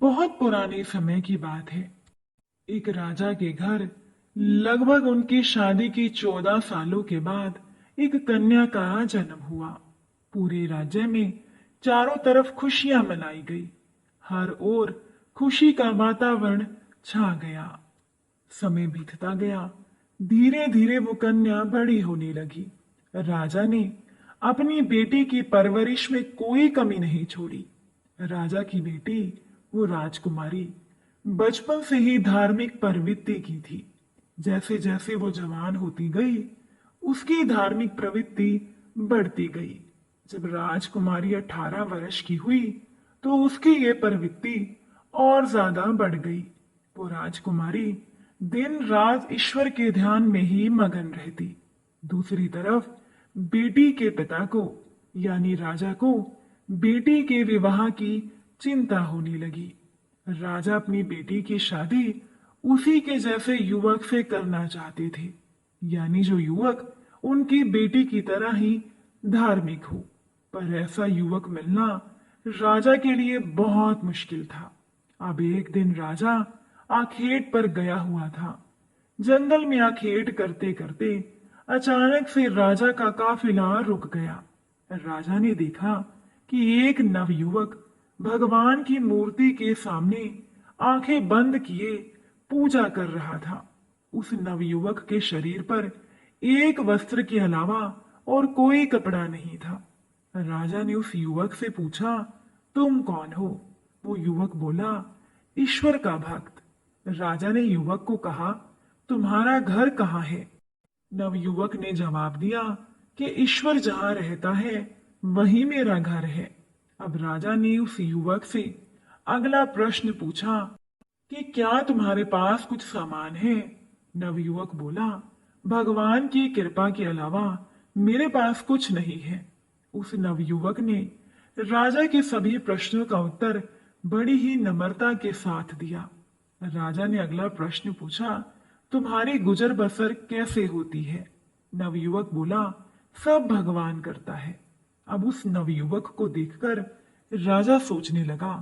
बहुत पुराने समय की बात है। एक राजा के घर लगभग उनकी शादी के 14 सालों के बाद एक कन्या का जन्म हुआ। पूरे राज्य में चारों तरफ खुशियां मनाई गई। हर ओर खुशी का वातावरण छा गया। समय बीतता गया। धीरे धीरे वो कन्या बड़ी होने लगी। राजा ने अपनी बेटी की परवरिश में कोई कमी नहीं छोड़ी। राजा की बेटी, वो राजकुमारी, बचपन से ही धार्मिक प्रवृत्ति की थी। जैसे जैसे वो जवान होती गई, उसकी धार्मिक प्रवृत्ति बढ़ती गई। जब राजकुमारी 18 वर्ष की हुई, तो उसकी ये प्रवृत्ति और ज्यादा बढ़ गई। वो राजकुमारी दिन रात ईश्वर के ध्यान में ही मगन रहती। दूसरी तरफ बेटी के पिता को, यानी राजा को, बेटी के विवाह की चिंता होने लगी। राजा अपनी बेटी की शादी उसी के जैसे युवक से करना चाहते थे, यानी जो युवक उनकी बेटी की तरह ही धार्मिक हो। पर ऐसा युवक मिलना राजा के लिए बहुत मुश्किल था। अब एक दिन राजा आखेट पर गया हुआ था। जंगल में आखेट करते करते अचानक से राजा का काफिला रुक गया। राजा ने देखा कि एक नवयुवक भगवान की मूर्ति के सामने आंखें बंद किए पूजा कर रहा था। उस नवयुवक के शरीर पर एक वस्त्र के अलावा और कोई कपड़ा नहीं था। राजा ने उस युवक से पूछा, तुम कौन हो? वो युवक बोला, ईश्वर का भक्त। राजा ने युवक को कहा, तुम्हारा घर कहाँ है? नवयुवक ने जवाब दिया कि ईश्वर जहां रहता है वही मेरा घर है। अब राजा ने उस युवक से अगला प्रश्न पूछा कि क्या तुम्हारे पास कुछ सामान है? नवयुवक बोला, भगवान की कृपा के अलावा मेरे पास कुछ नहीं है। उस नवयुवक ने राजा के सभी प्रश्नों का उत्तर बड़ी ही नम्रता के साथ दिया। राजा ने अगला प्रश्न पूछा, तुम्हारी गुजर बसर कैसे होती है? नवयुवक बोला, सब भगवान करता है। अब उस नवयुवक को देखकर राजा सोचने लगा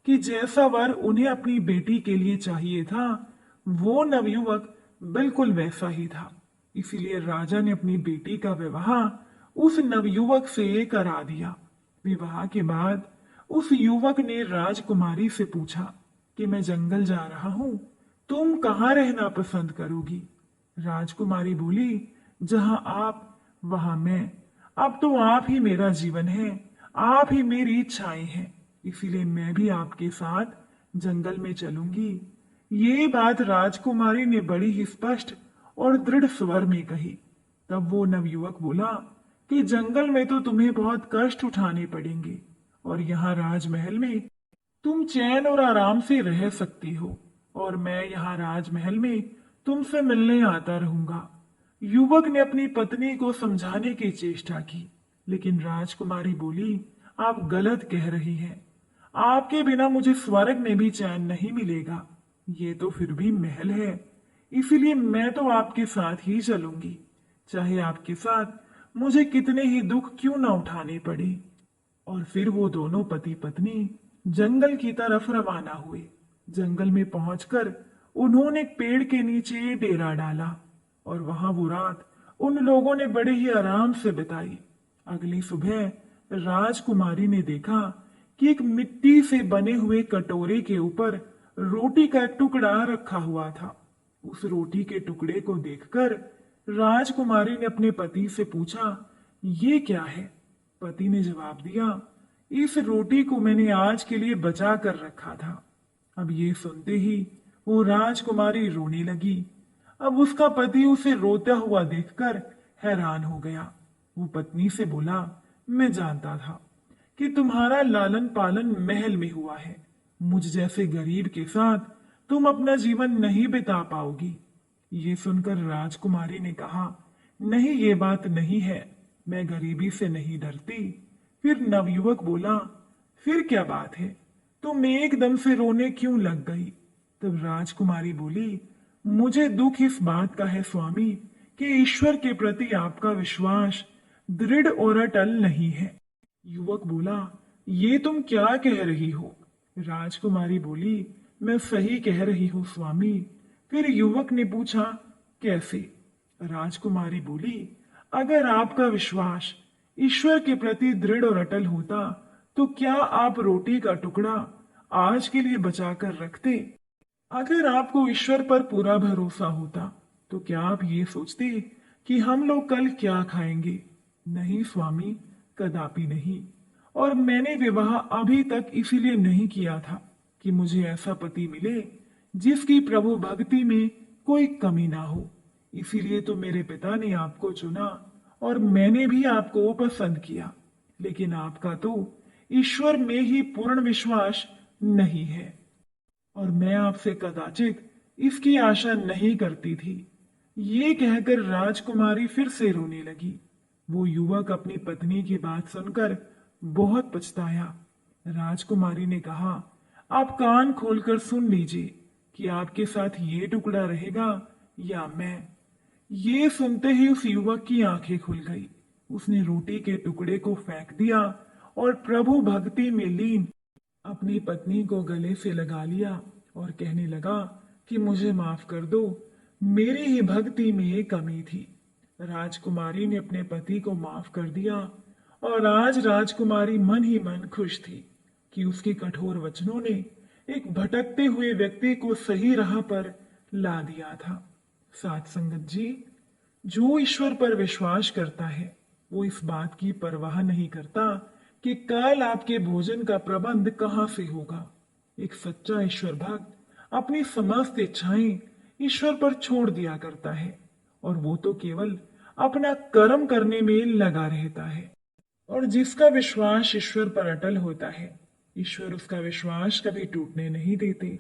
कि जैसा वर उन्हें अपनी बेटी के लिए चाहिए था, वो नवयुवक बिल्कुल वैसा ही था। इसीलिए राजा ने अपनी बेटी का विवाह उस नवयुवक से करा दिया। विवाह के बाद उस युवक ने राजकुमारी से पूछा कि मैं जंगल जा रहा हूं, तुम कहाँ रहना पसंद करोगी? राजकुमारी बोली, जहां आप वहां मैं। अब तो आप ही मेरा जीवन है, आप ही मेरी इच्छाएं हैं, इसीलिए मैं भी आपके साथ जंगल में चलूंगी। ये बात राजकुमारी ने बड़ी ही स्पष्ट और दृढ़ स्वर में कही। तब वो नवयुवक बोला कि जंगल में तो तुम्हें बहुत कष्ट उठाने पड़ेंगे और यहाँ राजमहल में तुम चैन और आराम से रह सकती हो, और मैं यहाँ राजमहल में तुमसे मिलने आता रहूंगा। युवक ने अपनी पत्नी को समझाने की चेष्टा की, लेकिन राजकुमारी बोली, आप गलत कह रही हैं। आपके बिना मुझे स्वर्ग में भी चैन नहीं मिलेगा। ये तो फिर भी महल है, इसीलिए मैं तो आपके साथ ही चलूंगी, चाहे आपके साथ मुझे कितने ही दुख क्यों ना उठाने पड़े। और फिर वो दोनों पति पत्नी जंगल की तरफ रवाना हुए। जंगल में पहुंचकर उन्होंने एक पेड़ के नीचे डेरा डाला और वहां वो रात उन लोगों ने बड़े ही आराम से बिताई। अगली सुबह राजकुमारी ने देखा कि एक मिट्टी से बने हुए कटोरे के ऊपर रोटी का टुकड़ा रखा हुआ था। उस रोटी के टुकड़े को देखकर राजकुमारी ने अपने पति से पूछा, ये क्या है? पति ने जवाब दिया, इस रोटी को मैंने आज के लिए बचा कर रखा था। अब ये सुनते ही वो राजकुमारी रोने लगी। अब उसका पति उसे रोता हुआ देखकर हैरान हो गया। वो पत्नी से बोला, मैं जानता था कि तुम्हारा लालन पालन महल में हुआ है। मुझ जैसे गरीब के साथ तुम अपना जीवन नहीं बिता पाओगी। ये सुनकर राजकुमारी ने कहा, नहीं, ये बात नहीं है, मैं गरीबी से नहीं डरती। फिर नवयुवक बोला, फिर क्या बात है, तुम एकदम से रोने क्यों लग गई? तब राजकुमारी बोली, मुझे दुख इस बात का है स्वामी कि ईश्वर के प्रति आपका विश्वास दृढ़ और अटल नहीं है। युवक बोला, ये तुम क्या कह रही हो? राजकुमारी बोली, मैं सही कह रही हूं स्वामी। फिर युवक ने पूछा, कैसे? राजकुमारी बोली, अगर आपका विश्वास ईश्वर के प्रति दृढ़ और अटल होता तो क्या आप रोटी का टुकड़ा आज के लिए बचाकर रखते? अगर आपको ईश्वर पर पूरा भरोसा होता तो क्या आप ये सोचते कि हम लोग कल क्या खाएंगे? नहीं स्वामी, कदापि नहीं। और मैंने विवाह अभी तक इसीलिए नहीं किया था कि मुझे ऐसा पति मिले जिसकी प्रभु भक्ति में कोई कमी ना हो। इसीलिए तो मेरे पिता ने आपको चुना और मैंने भी आपको पसंद किया। लेकिन आपका तो ईश्वर में ही पूर्ण विश्वास नहीं है और मैं आपसे कदाचित इसकी आशा नहीं करती थी। ये कहकर राजकुमारी फिर से रोने लगी। वो युवक अपनी पत्नी की बात सुनकर बहुत पछताया। राजकुमारी ने कहा, आप कान खोलकर सुन लीजिए कि आपके साथ ये टुकड़ा रहेगा या मैं। ये सुनते ही उस युवक की आंखें खुल गई। उसने रोटी के टुकड़े को फेंक दिया और प्रभु भक्ति में लीन अपनी पत्नी को गले से लगा लिया और कहने लगा कि मुझे माफ कर दो, मेरी ही भक्ति में एक कमी थी। राजकुमारी ने अपने पति को माफ कर दिया और आज राजकुमारी मन ही मन खुश थी कि उसके कठोर वचनों ने एक भटकते हुए व्यक्ति को सही राह पर ला दिया था। साथ संगत जी, जो ईश्वर पर विश्वास करता है वो इस बात की परवाह नहीं करता कि कल आपके भोजन का प्रबंध कहां से होगा। एक सच्चा ईश्वर भक्त अपनी समस्त इच्छाएं ईश्वर पर छोड़ दिया करता है और वो तो केवल अपना कर्म करने में लगा रहता है। और जिसका विश्वास ईश्वर पर अटल होता है, ईश्वर उसका विश्वास कभी टूटने नहीं देते।